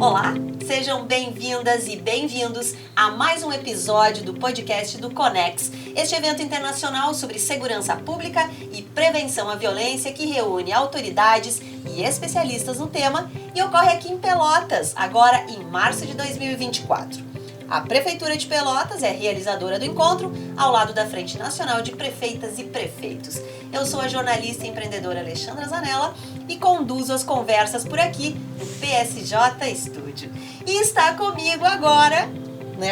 Olá, sejam bem-vindas e bem-vindos a mais um episódio do podcast do Conex, este evento internacional sobre segurança pública e prevenção à violência que reúne autoridades e especialistas no tema e ocorre aqui em Pelotas, agora em março de 2024. A Prefeitura de Pelotas é realizadora do encontro, ao lado da Frente Nacional de Prefeitas e Prefeitos. Eu sou a jornalista e empreendedora Alexandra Zanella e conduzo as conversas por aqui no PSJ Studio. E está comigo agora,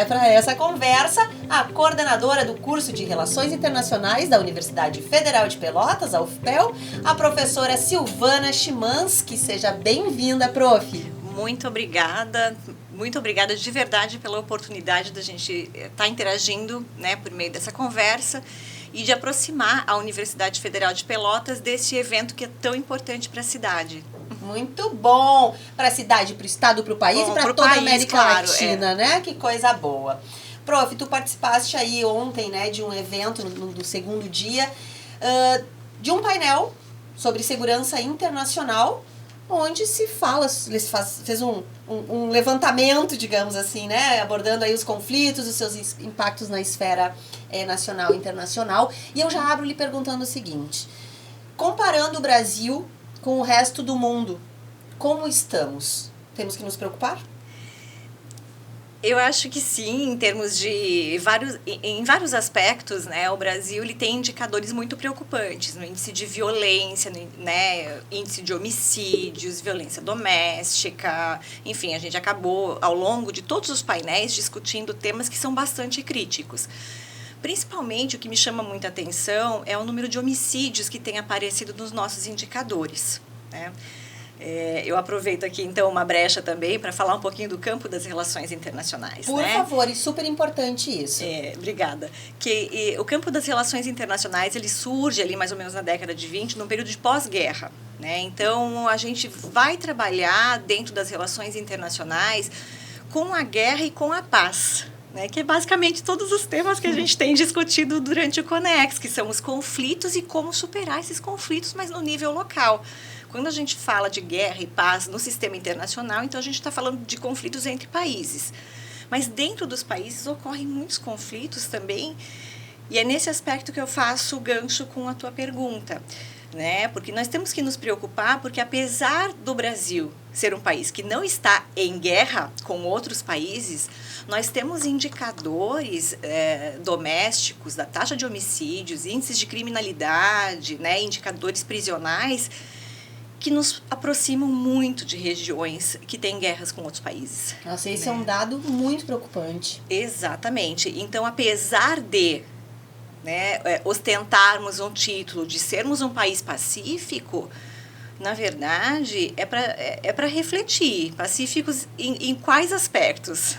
para essa conversa, a coordenadora do curso de Relações Internacionais da Universidade Federal de Pelotas, a UFPEL, a professora Silvana Chimansky. Seja bem-vinda, prof. Muito obrigada de verdade pela oportunidade da gente estar interagindo, por meio dessa conversa e de aproximar a Universidade Federal de Pelotas desse evento que é tão importante para a cidade. Muito bom para a cidade, para o estado, para o país e para toda a América Latina, né? Que coisa boa. Prof, tu participaste aí ontem, de um evento no segundo dia, de um painel sobre segurança internacional, onde se fala, fez um levantamento, digamos assim, abordando aí os conflitos, os seus impactos na esfera nacional e internacional. E eu já abro lhe perguntando o seguinte: comparando o Brasil com o resto do mundo, como estamos? Temos que nos preocupar? Eu acho que sim, em termos de vários aspectos, o Brasil ele tem indicadores muito preocupantes no índice de violência, índice de homicídios, violência doméstica, enfim, a gente acabou ao longo de todos os painéis discutindo temas que são bastante críticos. Principalmente o que me chama muita atenção é o número de homicídios que tem aparecido nos nossos indicadores, Eu aproveito aqui, então, uma brecha também para falar um pouquinho do campo das relações internacionais. Por favor, e super importante isso. Obrigada. O campo das relações internacionais, ele surge ali mais ou menos na década de 20, num período de pós-guerra. Então, a gente vai trabalhar dentro das relações internacionais com a guerra e com a paz. Que é basicamente todos os temas que a gente tem discutido durante o Conex, que são os conflitos e como superar esses conflitos, mas no nível local. Quando a gente fala de guerra e paz no sistema internacional, então a gente está falando de conflitos entre países. Mas dentro dos países ocorrem muitos conflitos também, e é nesse aspecto que eu faço o gancho com a tua pergunta. Porque nós temos que nos preocupar, porque apesar do Brasil ser um país que não está em guerra com outros países, nós temos indicadores domésticos da taxa de homicídios, índices de criminalidade, indicadores prisionais, que nos aproximam muito de regiões que têm guerras com outros países. Nossa, esse é um dado muito preocupante. Exatamente. Então, apesar de ostentarmos um título de sermos um país pacífico, na verdade, é para refletir. Pacíficos em quais aspectos?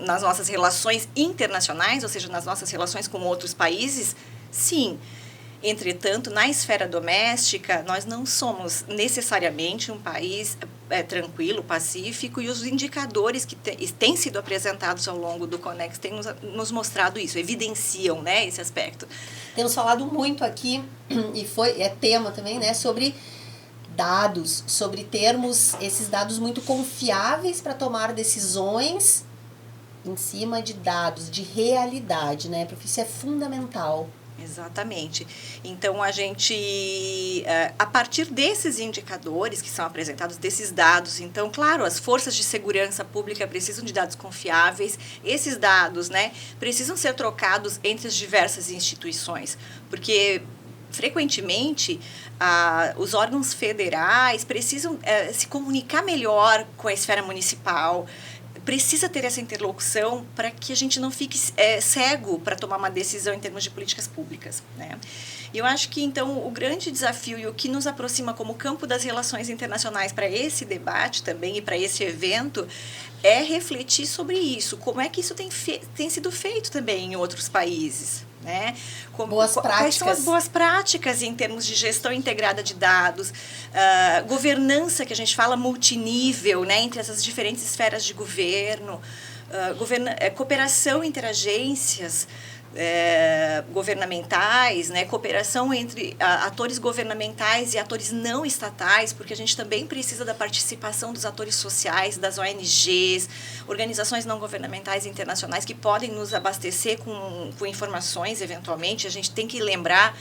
Nas nossas relações internacionais, ou seja, nas nossas relações com outros países, sim. Entretanto, na esfera doméstica, nós não somos necessariamente um país tranquilo, pacífico, e os indicadores que têm sido apresentados ao longo do Conex têm nos mostrado isso, evidenciam esse aspecto. Temos falado muito aqui, e é tema também, sobre dados, sobre termos esses dados muito confiáveis para tomar decisões em cima de dados, de realidade, porque isso é fundamental. Exatamente. Então, a gente, a partir desses indicadores que são apresentados, desses dados, então, claro, as forças de segurança pública precisam de dados confiáveis, esses dados, precisam ser trocados entre as diversas instituições, porque, frequentemente, os órgãos federais precisam se comunicar melhor com a esfera municipal, precisa ter essa interlocução para que a gente não fique cego para tomar uma decisão em termos de políticas públicas. E eu acho que, então, o grande desafio e o que nos aproxima como campo das relações internacionais para esse debate também e para esse evento é refletir sobre isso. Como é que isso tem sido feito também em outros países? Boas práticas. Quais são as boas práticas em termos de gestão integrada de dados, governança, que a gente fala multinível, entre essas diferentes esferas de governo, cooperação entre agências, governamentais, né, cooperação entre atores governamentais e atores não estatais, porque a gente também precisa da participação dos atores sociais, das ONGs, organizações não governamentais internacionais que podem nos abastecer com informações, eventualmente. A gente tem que lembrar,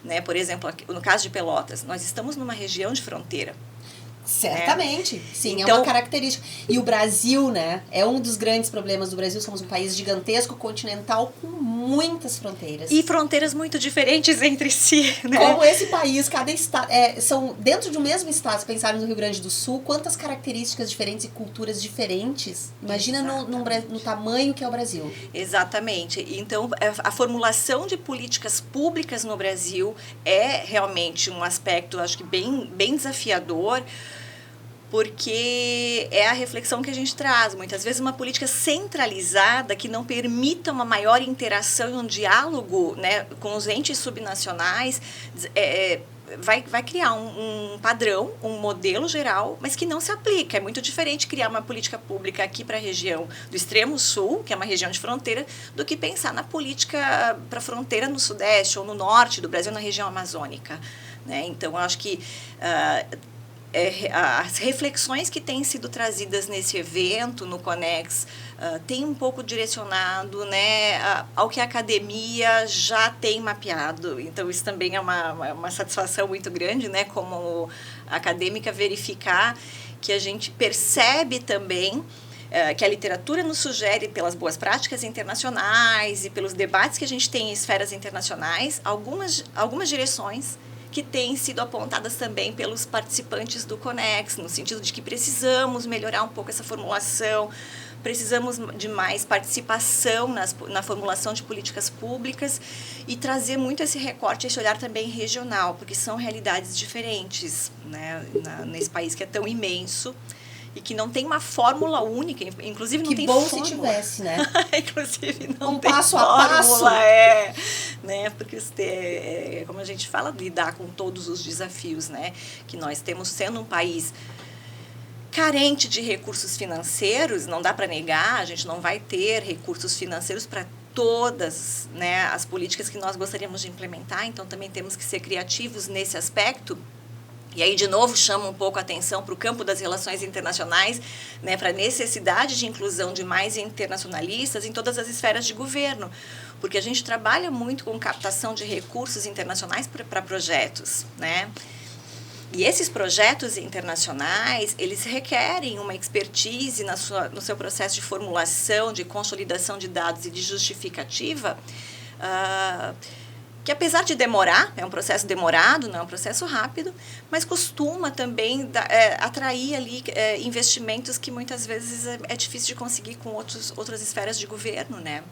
né, por exemplo, no caso de Pelotas, nós estamos numa região de fronteira. Certamente, sim, então, é uma característica. E o Brasil, né, é um dos grandes problemas do Brasil. Somos um país gigantesco, continental, com muitas fronteiras. E fronteiras muito diferentes entre si, né? Como esse país, cada estado, são dentro de um mesmo estado, se pensarmos no Rio Grande do Sul, quantas características diferentes e culturas diferentes. Imagina no tamanho que é o Brasil. Exatamente. Então, a formulação de políticas públicas no Brasil é realmente um aspecto, acho que bem desafiador, porque é a reflexão que a gente traz. Muitas vezes uma política centralizada que não permita uma maior interação e um diálogo, né, com os entes subnacionais, vai criar um padrão, um modelo geral, mas que não se aplica. É muito diferente criar uma política pública aqui para a região do extremo sul, que é uma região de fronteira, do que pensar na política para a fronteira no sudeste ou no norte do Brasil, na região amazônica, né? Então, eu acho que as reflexões que têm sido trazidas nesse evento, no Conex, tem um pouco direcionado, né, ao que a academia já tem mapeado. Então, isso também é uma satisfação muito grande, né, como acadêmica, verificar que a gente percebe também que a literatura nos sugere, pelas boas práticas internacionais e pelos debates que a gente tem em esferas internacionais, algumas direções que têm sido apontadas também pelos participantes do Conex, no sentido de que precisamos melhorar um pouco essa formulação, precisamos de mais participação na formulação de políticas públicas e trazer muito esse recorte, esse olhar também regional, porque são realidades diferentes, né, nesse país que é tão imenso e que não tem uma fórmula única, inclusive não tem fórmula. Que bom se tivesse, né? Inclusive não um tem passo fórmula, a passo. Né? Porque como a gente fala, lidar com todos os desafios, né, que nós temos, sendo um país carente de recursos financeiros, não dá para negar, a gente não vai ter recursos financeiros para todas, né, as políticas que nós gostaríamos de implementar, então também temos que ser criativos nesse aspecto. E aí, de novo, chama um pouco a atenção para o campo das relações internacionais, né, para a necessidade de inclusão de mais internacionalistas em todas as esferas de governo, porque a gente trabalha muito com captação de recursos internacionais para projetos, né? E esses projetos internacionais, eles requerem uma expertise no seu processo de formulação, de consolidação de dados e de justificativa, que apesar de demorar, é um processo demorado, não é um processo rápido, mas costuma também atrair ali investimentos que muitas vezes é difícil de conseguir com outras esferas de governo, né?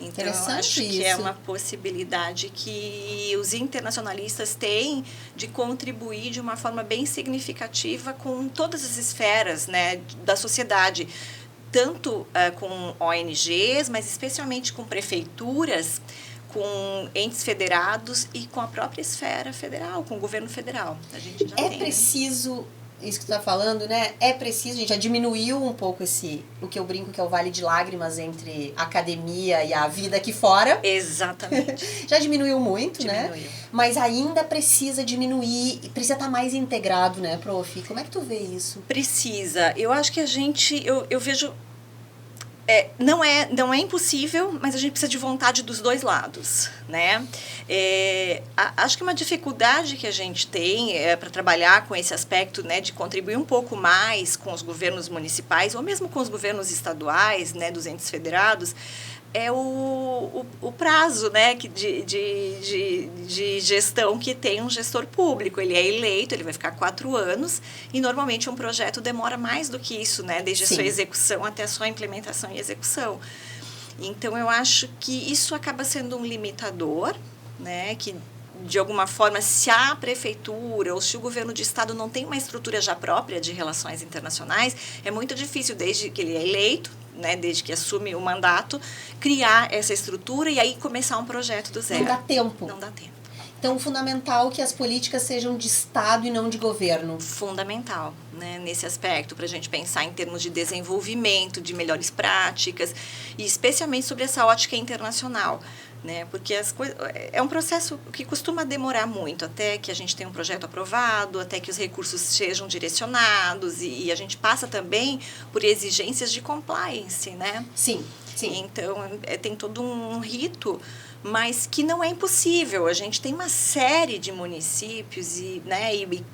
Então, eu acho que é uma possibilidade que os internacionalistas têm de contribuir de uma forma bem significativa com todas as esferas, né, da sociedade, tanto com ONGs, mas especialmente com prefeituras, com entes federados e com a própria esfera federal, com o governo federal. A gente já tem, preciso, isso que tu está falando, né? É preciso, a gente já diminuiu um pouco o que eu brinco que é o vale de lágrimas entre a academia e a vida aqui fora. Exatamente. Já diminuiu muito, né? Mas ainda precisa diminuir, precisa estar mais integrado, né, prof? Como é que tu vê isso? Precisa. Eu acho que eu vejo... Não é impossível, mas a gente precisa de vontade dos dois lados, né? Acho que uma dificuldade que a gente tem para trabalhar com esse aspecto, né, de contribuir um pouco mais com os governos municipais ou mesmo com os governos estaduais, né, dos entes federados, é o prazo, né, de gestão que tem um gestor público. Ele é eleito, ele vai ficar 4 anos e normalmente um projeto demora mais do que isso, né, desde a sua execução até a sua implementação e execução. Então, eu acho que isso acaba sendo um limitador, né, que de alguma forma, se a prefeitura ou se o governo de estado não tem uma estrutura já própria de relações internacionais, é muito difícil, desde que ele é eleito, né, desde que assume o mandato, criar essa estrutura e aí começar um projeto do zero. Não dá tempo. Não dá tempo. Então, fundamental que as políticas sejam de Estado e não de governo. Fundamental, né, nesse aspecto, para a gente pensar em termos de desenvolvimento, de melhores práticas, e especialmente sobre essa ótica internacional. né? Porque é um processo que costuma demorar muito, até que a gente tenha um projeto aprovado, até que os recursos sejam direcionados, e a gente passa também por exigências de compliance, né? Sim, sim. Então, tem todo um rito, mas que não é impossível. A gente tem uma série de municípios e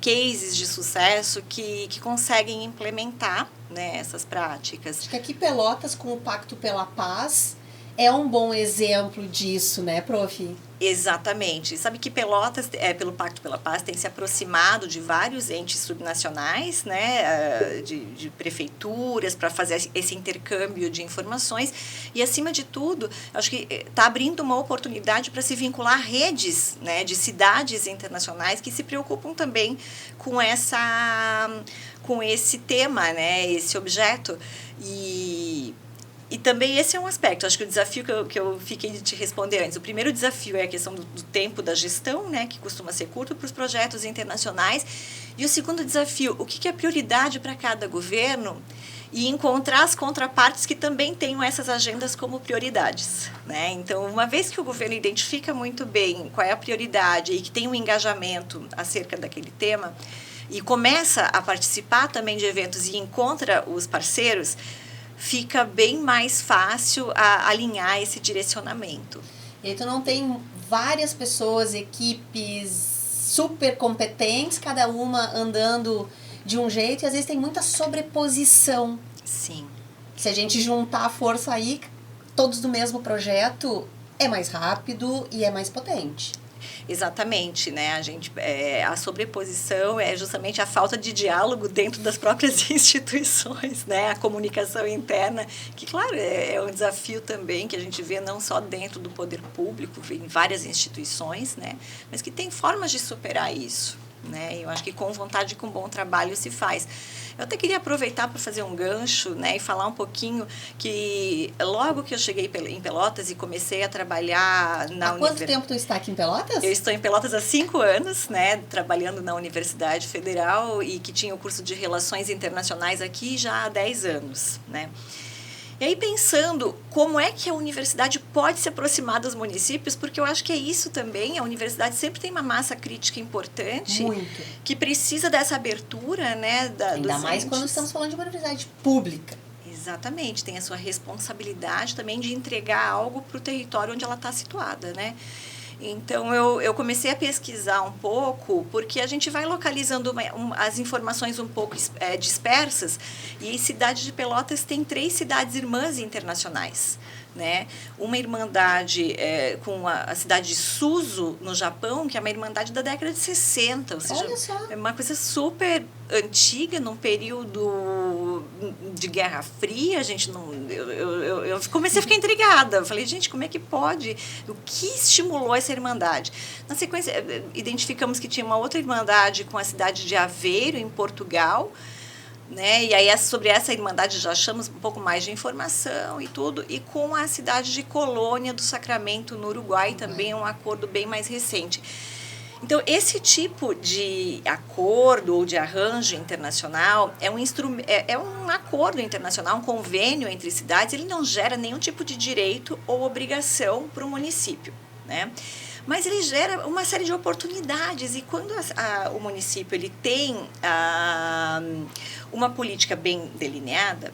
cases de sucesso que conseguem implementar, né, essas práticas. Acho que aqui Pelotas, com o Pacto pela Paz, é um bom exemplo disso, né, prof? Exatamente. Sabe que Pelotas, pelo Pacto pela Paz, tem se aproximado de vários entes subnacionais, né, de prefeituras, para fazer esse intercâmbio de informações. E, acima de tudo, acho que está abrindo uma oportunidade para se vincular a redes, né, de cidades internacionais que se preocupam também com esse tema, né, esse objeto. E também esse é um aspecto, acho que o desafio que eu fiquei de te responder antes. O primeiro desafio é a questão do tempo da gestão, né, que costuma ser curto para os projetos internacionais. E o segundo desafio, o que é prioridade para cada governo, e encontrar as contrapartes que também tenham essas agendas como prioridades, né? Então, uma vez que o governo identifica muito bem qual é a prioridade e que tem um engajamento acerca daquele tema, e começa a participar também de eventos e encontra os parceiros, fica bem mais fácil alinhar esse direcionamento. E aí tu não tem várias pessoas, equipes super competentes, cada uma andando de um jeito, e às vezes tem muita sobreposição. Sim. Se a gente juntar a força aí, todos do mesmo projeto, é mais rápido e é mais potente. Exatamente, né? A sobreposição é justamente a falta de diálogo dentro das próprias instituições, né? A comunicação interna, que, claro, é um desafio também que a gente vê não só dentro do poder público, em várias instituições, né? Mas que tem formas de superar isso, né? Eu acho que com vontade e com bom trabalho se faz. Eu até queria aproveitar para fazer um gancho, né, e falar um pouquinho que logo que eu cheguei em Pelotas e comecei a trabalhar na universidade... Há quanto tempo tu está aqui em Pelotas? Eu estou em Pelotas há 5 anos, né, trabalhando na Universidade Federal, e que tinha o curso de Relações Internacionais aqui já há 10 anos, né. E aí, pensando como é que a universidade pode se aproximar dos municípios, porque eu acho que é isso também, a universidade sempre tem uma massa crítica importante. Muito. Que precisa dessa abertura, né? Ainda mais quando estamos falando de uma universidade pública. Exatamente, tem a sua responsabilidade também de entregar algo para o território onde ela está situada, né? Então, eu comecei a pesquisar um pouco, porque a gente vai localizando as informações um pouco dispersas, e a cidade de Pelotas tem 3 cidades irmãs internacionais, né? Uma irmandade com a cidade de Suzu, no Japão, que é uma irmandade da década de 60, ou seja, olha só, é uma coisa super antiga, num período de Guerra Fria. Eu comecei a ficar intrigada. Eu falei, gente, como é que pode? O que estimulou essa irmandade? Na sequência, identificamos que tinha uma outra irmandade com a cidade de Aveiro, em Portugal, né? E aí, sobre essa irmandade já achamos um pouco mais de informação e tudo, e com a cidade de Colônia do Sacramento, no Uruguai, também é um acordo bem mais recente. Então, esse tipo de acordo ou de arranjo internacional é um acordo internacional, um convênio entre cidades. Ele não gera nenhum tipo de direito ou obrigação para o município, né? Mas ele gera uma série de oportunidades, e quando o município ele tem uma política bem delineada,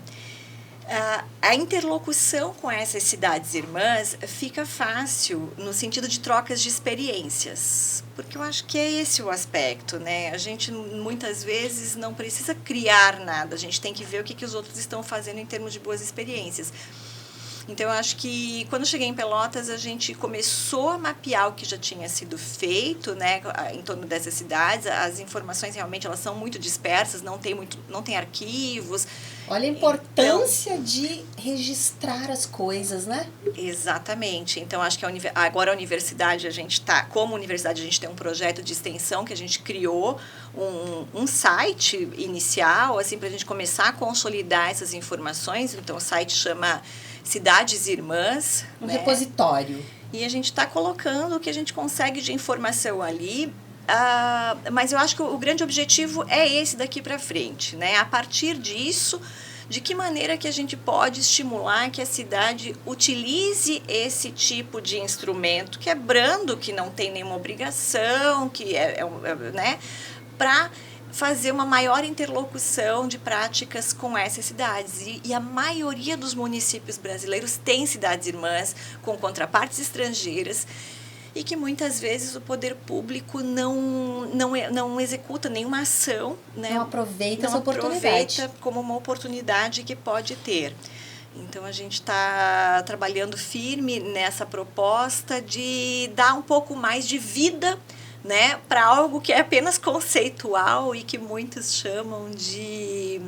a interlocução com essas cidades irmãs fica fácil no sentido de trocas de experiências, porque eu acho que é esse o aspecto, né? A gente muitas vezes não precisa criar nada, a gente tem que ver o que os outros estão fazendo em termos de boas experiências. Então, eu acho que quando cheguei em Pelotas, a gente começou a mapear o que já tinha sido feito, né, em torno dessas cidades. As informações realmente elas são muito dispersas, não tem arquivos. Olha a importância de registrar as coisas, né? Exatamente. Então, acho que agora a universidade, como universidade, a gente tem um projeto de extensão que a gente criou, um site inicial, assim, para a gente começar a consolidar essas informações. Então, o site chama Cidades Irmãs. Um repositório. E a gente está colocando o que a gente consegue de informação ali. Mas eu acho que o grande objetivo é esse daqui para frente, né? A partir disso, de que maneira que a gente pode estimular que a cidade utilize esse tipo de instrumento que é brando, que não tem nenhuma obrigação, que né, para fazer uma maior interlocução de práticas com essas cidades. E a maioria dos municípios brasileiros tem cidades irmãs com contrapartes estrangeiras, e que muitas vezes o poder público não executa nenhuma ação, né? Não aproveita essa oportunidade. Aproveita como uma oportunidade que pode ter. Então, a gente está trabalhando firme nessa proposta de dar um pouco mais de vida, né, para algo que é apenas conceitual e que muitos chamam de...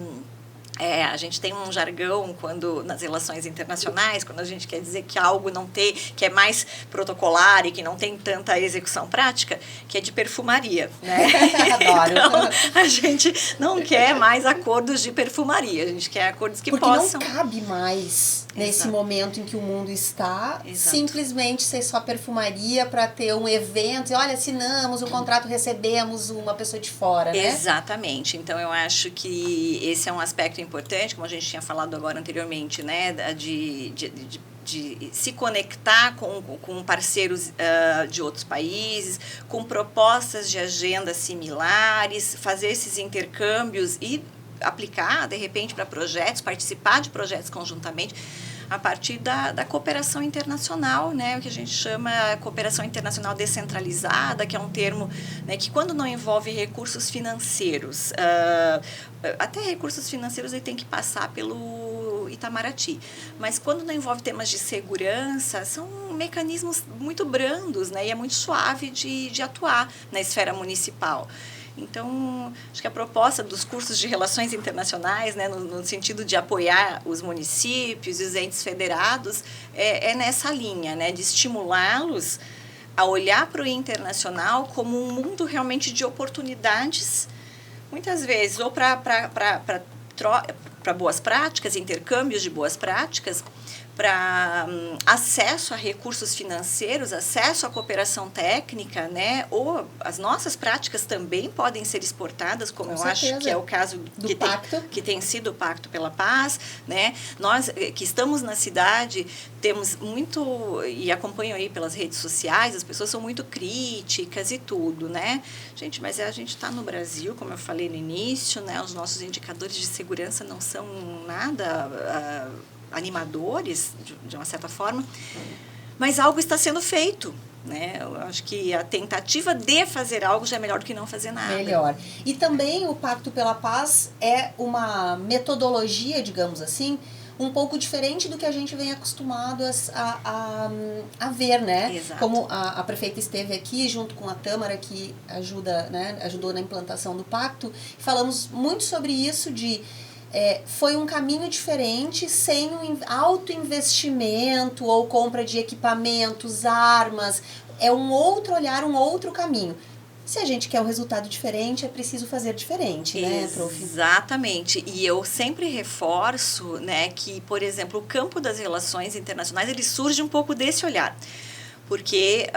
a gente tem um jargão nas relações internacionais, quando a gente quer dizer que algo que é mais protocolar e que não tem tanta execução prática, que é de perfumaria, né? Adoro. Então, a gente não quer mais acordos de perfumaria, a gente quer acordos que possam... Porque não cabe mais nesse momento em que o mundo está, simplesmente ser só perfumaria para ter um evento, e olha, assinamos o contrato, recebemos uma pessoa de fora, né? Exatamente. Então, eu acho que esse é um aspecto importante, como a gente tinha falado agora anteriormente, né, de se conectar com parceiros de outros países, com propostas de agenda similares, fazer esses intercâmbios e aplicar, de repente, para projetos, participar de projetos conjuntamente, a partir da cooperação internacional, né, o que a gente chama cooperação internacional descentralizada, que é um termo, né, que quando não envolve recursos financeiros, até recursos financeiros ele tem que passar pelo Itamaraty, mas quando não envolve temas de segurança, são mecanismos muito brandos, né, e é muito suave de atuar na esfera municipal. Então, acho que a proposta dos cursos de relações internacionais, né, no sentido de apoiar os municípios e os entes federados, é nessa linha, né, de estimulá-los a olhar para o internacional como um mundo realmente de oportunidades, muitas vezes, ou para boas práticas, intercâmbios de boas práticas, para acesso a recursos financeiros, acesso à cooperação técnica, né? Ou as nossas práticas também podem ser exportadas, como eu acho que é o caso que tem sido o Pacto pela Paz, né? Nós que estamos na cidade temos muito, e acompanho aí pelas redes sociais, as pessoas são muito críticas e tudo, né? Gente, mas a gente está no Brasil, como eu falei no início, né? Os nossos indicadores de segurança não são nada... animadores, de uma certa forma, mas algo está sendo feito, né? Eu acho que a tentativa de fazer algo já é melhor do que não fazer nada. Melhor. E também o Pacto pela Paz é uma metodologia, digamos assim, um pouco diferente do que a gente vem acostumado a ver, né? Exato. Como a prefeita esteve aqui junto com a Tâmara, que ajudou na implantação do pacto, falamos muito sobre isso foi um caminho diferente, sem um alto investimento ou compra de equipamentos, armas. É um outro olhar, um outro caminho. Se a gente quer um resultado diferente, é preciso fazer diferente, né, prof? Exatamente. E eu sempre reforço, né, que, por exemplo, o campo das relações internacionais, ele surge um pouco desse olhar. Porque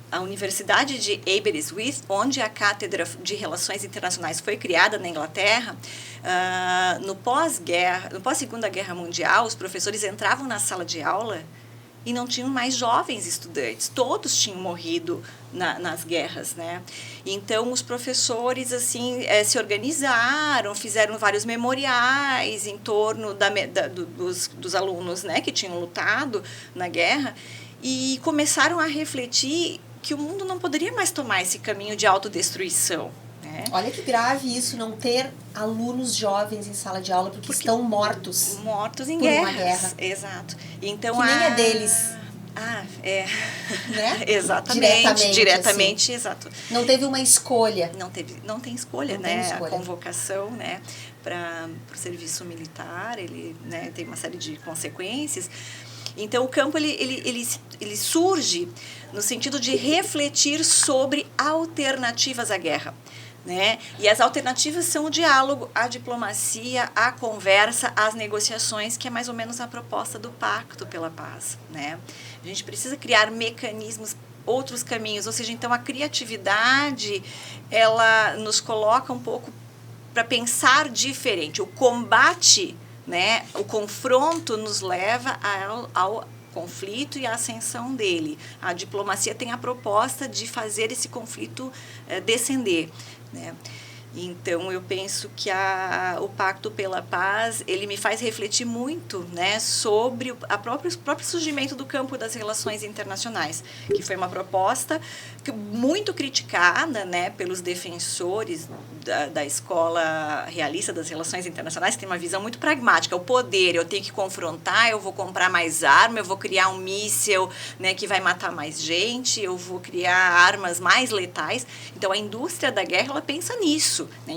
a Universidade de Aberystwyth, onde a Cátedra de Relações Internacionais foi criada na Inglaterra, no pós-Segunda Guerra Mundial, os professores entravam na sala de aula e não tinham mais jovens estudantes, todos tinham morrido nas guerras, né? Então, os professores, assim, se organizaram, fizeram vários memoriais em torno dos alunos, né, que tinham lutado na guerra, e começaram a refletir que o mundo não poderia mais tomar esse caminho de autodestruição. Né? Olha que grave isso, não ter alunos jovens em sala de aula porque estão mortos. Mortos em guerras. Uma guerra. Exato. Então, que nem é deles. Né? Exatamente. Diretamente, assim. Exato. Não teve uma escolha. Não tem escolha, né? A convocação, né, para o serviço militar, ele, né, tem uma série de consequências. Então, o campo ele surge no sentido de refletir sobre alternativas à guerra. Né? E as alternativas são o diálogo, a diplomacia, a conversa, as negociações, que é mais ou menos a proposta do Pacto pela Paz. Né? A gente precisa criar mecanismos, outros caminhos, ou seja, então a criatividade, ela nos coloca um pouco para pensar diferente. O combate, né, o confronto nos leva ao conflito e a ascensão dele. A diplomacia tem a proposta de fazer esse conflito descender, né? Então, eu penso que o Pacto pela Paz, ele me faz refletir muito, né, sobre o próprio surgimento do campo das relações internacionais, que foi uma proposta muito criticada, né, pelos defensores da escola realista das relações internacionais, que tem uma visão muito pragmática. O poder, eu tenho que confrontar, eu vou comprar mais arma, eu vou criar um míssil, né, que vai matar mais gente, eu vou criar armas mais letais. Então, a indústria da guerra, ela pensa nisso, né,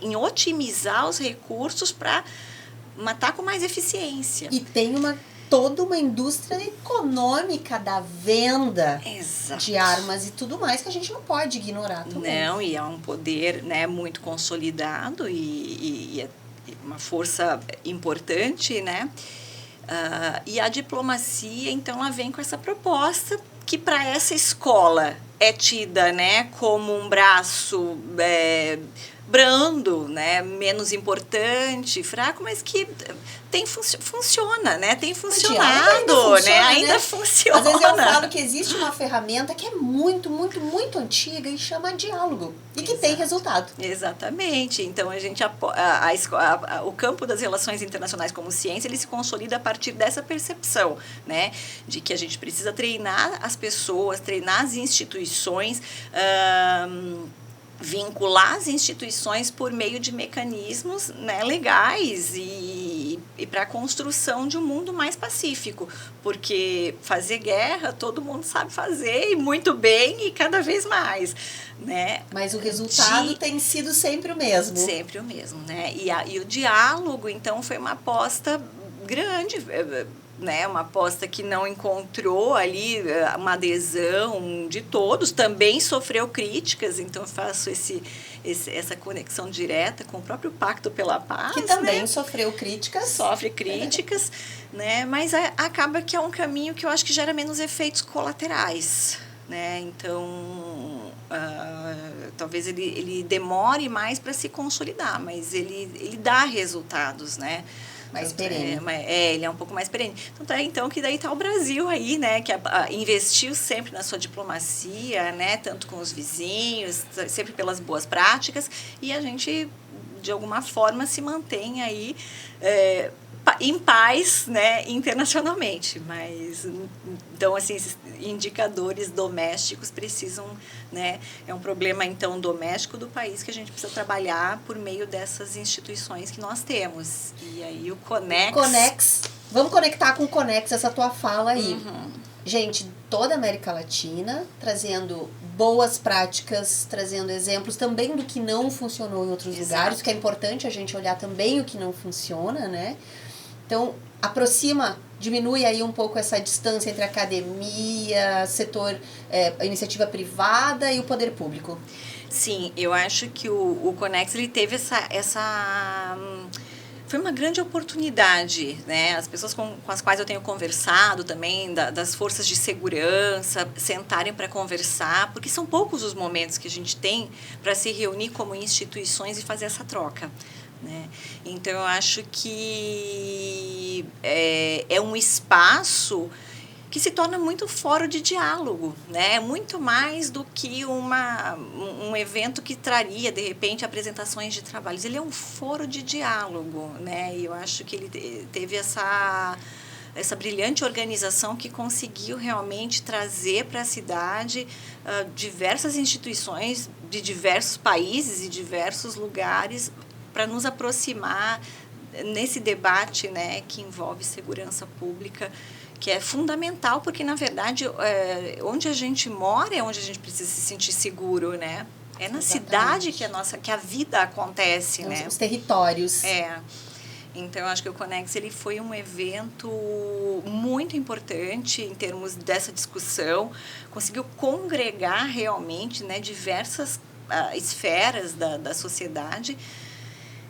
em otimizar os recursos para matar com mais eficiência. E tem toda uma indústria econômica da venda Exato. de armas e tudo mais que a gente não pode ignorar também. Não, e é um poder, né, muito consolidado e é uma força importante, né? E a diplomacia, então, ela vem com essa proposta que para essa escola é tida, né, como um braço brando, né, menos importante, fraco, mas que funciona, né? Tem funcionado, né? Ainda funciona. Às vezes eu falo que existe uma ferramenta que é muito, muito, muito antiga e chama diálogo e que tem resultado. Exatamente. Então a gente o campo das relações internacionais como ciência, ele se consolida a partir dessa percepção, né, de que a gente precisa treinar as pessoas, treinar as instituições, vincular as instituições por meio de mecanismos, né, legais e para a construção de um mundo mais pacífico, porque fazer guerra todo mundo sabe fazer e muito bem e cada vez mais, né? Mas o resultado tem sido sempre o mesmo. Sempre o mesmo, né? E o diálogo, então, foi uma aposta grande, né, uma aposta que não encontrou ali uma adesão de todos, também sofreu críticas, então faço essa conexão direta com o próprio Pacto pela Paz. Que também, né, sofre críticas, né, mas acaba que é um caminho que eu acho que gera menos efeitos colaterais, né, então talvez ele demore mais para se consolidar, mas ele dá resultados, né. Mais perene. Ele é um pouco mais perene. Então que daí está o Brasil aí, né, que investiu sempre na sua diplomacia, né, tanto com os vizinhos, sempre pelas boas práticas, e a gente, de alguma forma, se mantém aí em paz, né, internacionalmente. Mas, então, assim, esses indicadores domésticos precisam, né, é um problema, então, doméstico do país que a gente precisa trabalhar por meio dessas instituições que nós temos. E aí o Conex... Vamos conectar com o Conex, essa tua fala aí. Uhum. Gente, toda a América Latina, trazendo boas práticas, trazendo exemplos também do que não funcionou em outros lugares, que é importante a gente olhar também o que não funciona, né? Então, diminui aí um pouco essa distância entre a academia, setor, a iniciativa privada e o poder público. Sim, eu acho que o Conex, ele teve foi uma grande oportunidade, né? As pessoas com as quais eu tenho conversado também, das forças de segurança, sentarem para conversar, porque são poucos os momentos que a gente tem para se reunir como instituições e fazer essa troca, né? Então, eu acho que é um espaço que se torna muito fórum de diálogo, né? Muito mais do que um evento que traria, de repente, apresentações de trabalhos. Ele é um fórum de diálogo, né? E eu acho que ele teve essa brilhante organização que conseguiu realmente trazer para a cidade diversas instituições de diversos países e diversos lugares para nos aproximar nesse debate, né, que envolve segurança pública, que é fundamental, porque, na verdade, onde a gente mora é onde a gente precisa se sentir seguro, né? É na cidade que a vida acontece, né? Os territórios. Então, eu acho que o Conex, ele foi um evento muito importante em termos dessa discussão, conseguiu congregar realmente, né, diversas esferas da sociedade,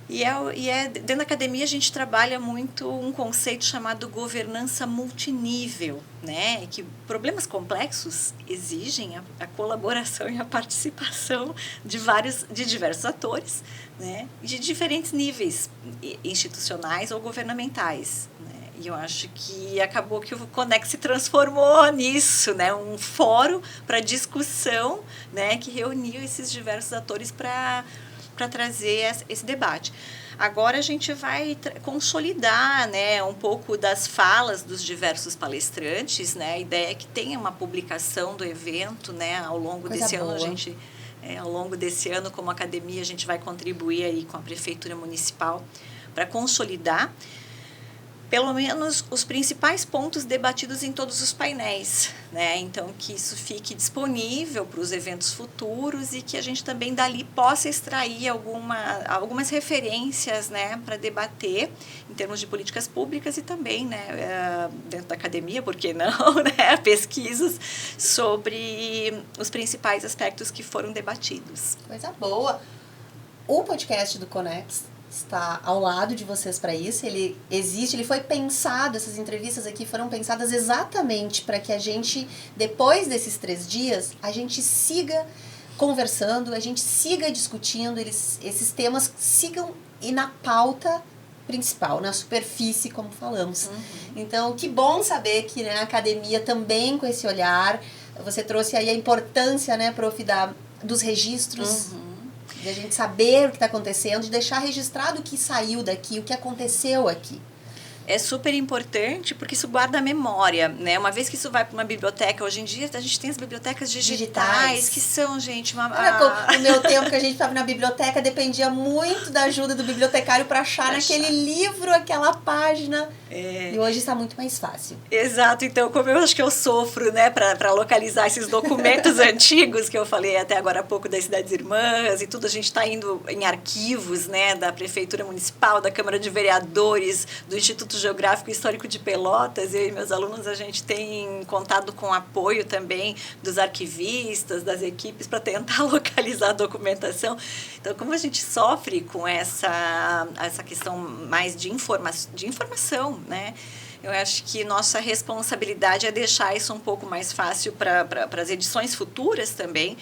Dentro da academia a gente trabalha muito um conceito chamado governança multinível, né? Que problemas complexos exigem a colaboração e a participação de diversos atores, né? De diferentes níveis institucionais ou governamentais, né? E eu acho que acabou que o Conex se transformou nisso, né? Um fórum para discussão, né? Que reuniu esses diversos atores para trazer esse debate. Agora a gente vai consolidar, né, um pouco das falas dos diversos palestrantes, né? A ideia é que tenha uma publicação do evento, né, ao longo desse ano. Ao longo desse ano, como academia, a gente vai contribuir aí com a Prefeitura Municipal para consolidar pelo menos os principais pontos debatidos em todos os painéis, né? Então, que isso fique disponível para os eventos futuros e que a gente também dali possa extrair algumas referências, né, para debater em termos de políticas públicas e também, né, dentro da academia, por que não, né, pesquisas sobre os principais aspectos que foram debatidos. Coisa boa! O podcast do Conex está ao lado de vocês para isso, ele existe, ele foi pensado, essas entrevistas aqui foram pensadas exatamente para que a gente, depois desses 3 dias, a gente siga conversando, a gente siga discutindo, esses temas sigam e na pauta principal, na superfície, como falamos. Então, que bom saber que, né, a academia também com esse olhar, você trouxe aí a importância, né, prof, dos registros, de a gente saber o que está acontecendo, de deixar registrado o que saiu daqui, o que aconteceu aqui. É super importante porque isso guarda a memória, né? Uma vez que isso vai para uma biblioteca, hoje em dia a gente tem as bibliotecas digitais. Que são, gente, No meu tempo que a gente estava na biblioteca, dependia muito da ajuda do bibliotecário para achar naquele livro, aquela página. E hoje está muito mais fácil. Exato. Então, como eu acho que eu sofro, né, para localizar esses documentos antigos que eu falei até agora há pouco das cidades irmãs e tudo, a gente está indo em arquivos, né, da Prefeitura Municipal, da Câmara de Vereadores, do Instituto Geográfico e Histórico de Pelotas. Eu e meus alunos, a gente tem contado com o apoio também dos arquivistas, das equipes, para tentar localizar a documentação. Então, como a gente sofre com essa questão mais de informação, né? Eu acho que nossa responsabilidade é deixar isso um pouco mais fácil para as edições futuras também,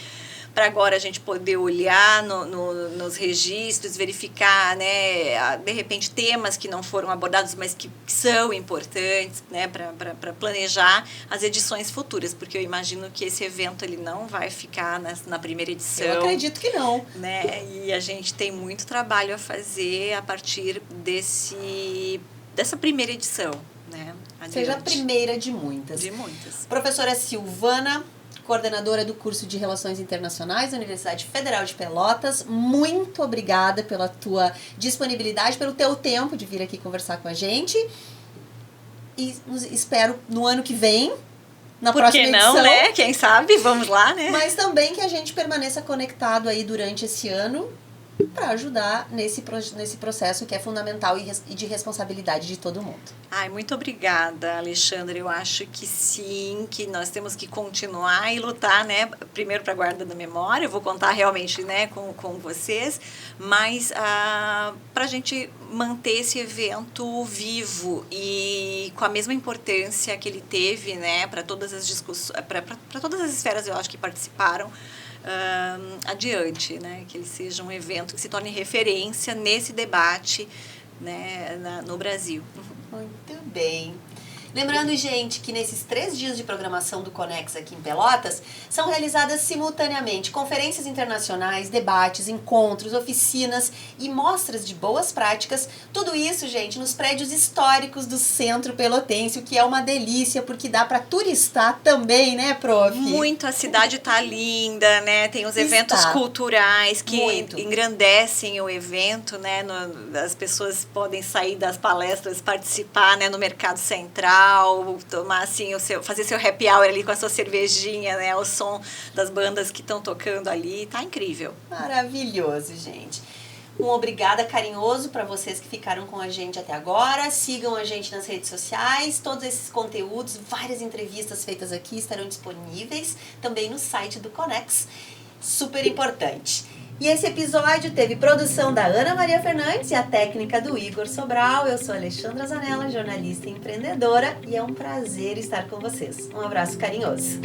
para agora a gente poder olhar nos registros, verificar, né, de repente, temas que não foram abordados, mas que são importantes, né, para planejar as edições futuras, porque eu imagino que esse evento ele não vai ficar na primeira edição. Eu acredito que não. Né, e a gente tem muito trabalho a fazer a partir dessa primeira edição. Né, seja a primeira de muitas. De muitas. Professora Silvana, coordenadora do curso de Relações Internacionais da Universidade Federal de Pelotas, muito obrigada pela tua disponibilidade, pelo teu tempo de vir aqui conversar com a gente. E espero no ano que vem, na próxima edição. Por que não, né? Quem sabe? Vamos lá, né? Mas também que a gente permaneça conectado aí durante esse ano para ajudar nesse processo que é fundamental e de responsabilidade de todo mundo. Ai, muito obrigada, Alexandre. Eu acho que sim, que nós temos que continuar e lutar, né? Primeiro para a guarda da memória, eu vou contar realmente, né, com vocês, mas para a gente manter esse evento vivo e com a mesma importância que ele teve, né, para todas as discussões, para todas as esferas, eu acho, que participaram, adiante, né, que ele seja um evento que se torne referência nesse debate, né, no Brasil. Muito bem. Lembrando, gente, que nesses 3 dias de programação do Conex aqui em Pelotas, são realizadas simultaneamente conferências internacionais, debates, encontros, oficinas e mostras de boas práticas. Tudo isso, gente, nos prédios históricos do Centro Pelotense, o que é uma delícia, porque dá para turistar também, né, prof? Muito, a cidade tá linda, né? Tem os eventos culturais que engrandecem o evento, né? As pessoas podem sair das palestras, participar, né, no Mercado Central, tomar assim fazer seu happy hour ali com a sua cervejinha, né, o som das bandas que estão tocando ali, tá incrível. Maravilhoso, gente. Um obrigada carinhoso para vocês que ficaram com a gente até agora. Sigam a gente nas redes sociais. Todos esses conteúdos, várias entrevistas feitas aqui estarão disponíveis também no site do Conex. Super importante. E esse episódio teve produção da Ana Maria Fernandes e a técnica do Igor Sobral. Eu sou Alexandra Zanella, jornalista e empreendedora, e é um prazer estar com vocês. Um abraço carinhoso.